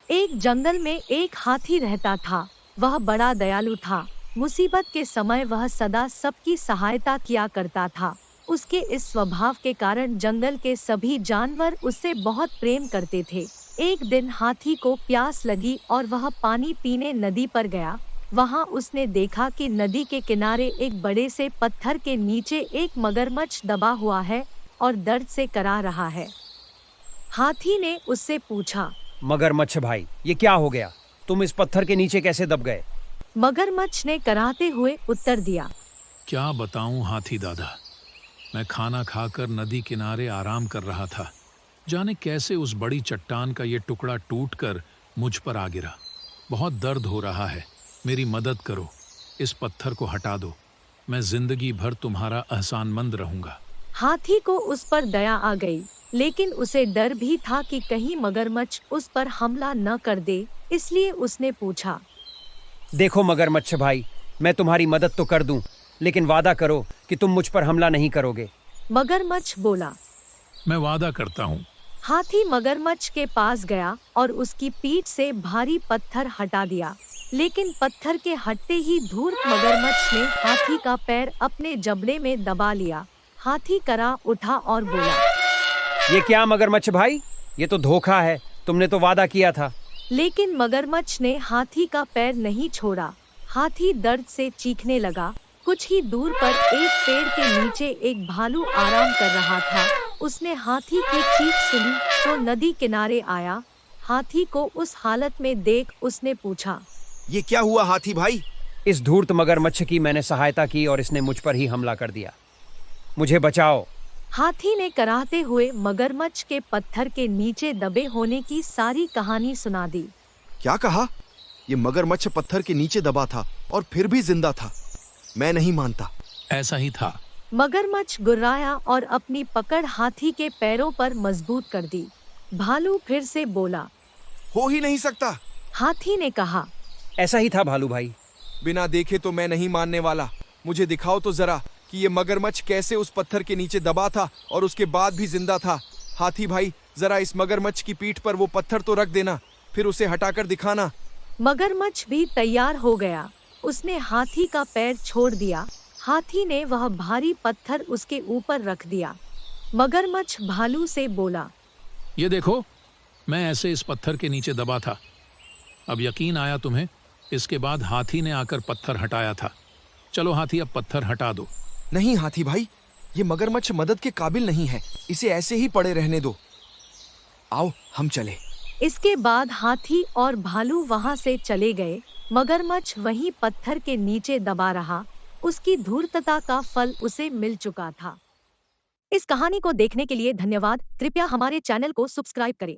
एक जंगल में एक हाथी रहता था। वह बड़ा दयालु था। मुसीबत के समय वह सदा सबकी सहायता किया करता था। उसके इस स्वभाव के कारण जंगल के सभी जानवर उससे बहुत प्रेम करते थे। एक दिन हाथी को प्यास लगी और वह पानी पीने नदी पर गया। वहां उसने देखा कि नदी के किनारे एक बड़े से पत्थर के नीचे एक मगरमच्छ दबा हुआ है और दर्द से करा रहा है। हाथी ने उससे पूछा। मगरमच्छ भाई, ये क्या हो गया? तुम इस पत्थर के नीचे कैसे दब गए? मगरमच्छ ने कराहते हुए उत्तर दिया। क्या बताऊं हाथी दादा, मैं खाना खाकर नदी किनारे आराम कर रहा था। जाने कैसे उस बड़ी चट्टान का ये टुकड़ा टूटकर मुझ पर आ गिरा। बहुत दर्द हो रहा है, मेरी मदद करो, इस पत्थर को हटा दो। मैं जिंदगी भर तुम्हारा एहसानमंद रहूंगा। हाथी को उस पर दया आ गई, लेकिन उसे डर भी था कि कहीं मगरमच्छ उस पर हमला न कर दे, इसलिए उसने पूछा। देखो मगरमच्छ भाई, मैं तुम्हारी मदद तो कर दूं, लेकिन वादा करो कि तुम मुझ पर हमला नहीं करोगे। मगरमच्छ बोला। मैं वादा करता हूँ। हाथी मगरमच्छ के पास गया और उसकी पीठ से भारी पत्थर हटा दिया, लेकिन पत्थर के हटते ही धूर्त मगरमच्छ ने हाथी का पैर अपने जबड़े में दबा लिया। हाथी करा उठा और बोला। ये क्या मगरमच्छ भाई, ये तो धोखा है। तुमने तो वादा किया था। लेकिन मगरमच्छ ने हाथी का पैर नहीं छोड़ा। हाथी दर्द से चीखने लगा। कुछ ही दूर पर एक पेड़ के नीचे एक भालू आराम कर रहा था। उसने हाथी की चीख सुनी तो नदी किनारे आया। हाथी को उस हालत में देख उसने पूछा। ये क्या हुआ हाथी भाई? इस धूर्त मगरमच्छ की मैंने सहायता की और इसने मुझ पर ही हमला कर दिया। मुझे बचाओ। हाथी ने कराहते हुए मगरमच्छ के पत्थर के नीचे दबे होने की सारी कहानी सुना दी। क्या कहा? ये मगरमच्छ पत्थर के नीचे दबा था और फिर भी जिंदा था? मैं नहीं मानता। ऐसा ही था। मगरमच्छ गुर्राया और अपनी पकड़ हाथी के पैरों पर मजबूत कर दी। भालू फिर से बोला। हो ही नहीं सकता। हाथी ने कहा। ऐसा ही था भालू भाई। बिना देखे तो मैं नहीं मानने वाला। मुझे दिखाओ तो जरा कि ये मगरमच्छ कैसे उस पत्थर के नीचे दबा था और उसके बाद भी जिंदा था। हाथी भाई, जरा इस मगरमच्छ की पीठ पर वो पत्थर तो रख देना, फिर उसे हटाकर दिखाना। मगरमच्छ भी तैयार हो गया। उसने हाथी का पैर छोड़ दिया। हाथी ने वह भारी पत्थर उसके ऊपर रख दिया। मगरमच्छ भालू से बोला। ये देखो, मैं ऐसे इस पत्थर के नीचे दबा था। अब यकीन आया तुम्हें? इसके बाद हाथी ने आकर पत्थर हटाया था। चलो हाथी, अब पत्थर हटा दो। नहीं हाथी भाई, ये मगरमच्छ मदद के काबिल नहीं है। इसे ऐसे ही पड़े रहने दो। आओ हम चले। इसके बाद हाथी और भालू वहां से चले गए। मगरमच्छ वहीं पत्थर के नीचे दबा रहा। उसकी धूर्तता का फल उसे मिल चुका था। इस कहानी को देखने के लिए धन्यवाद। कृपया हमारे चैनल को सब्सक्राइब करें।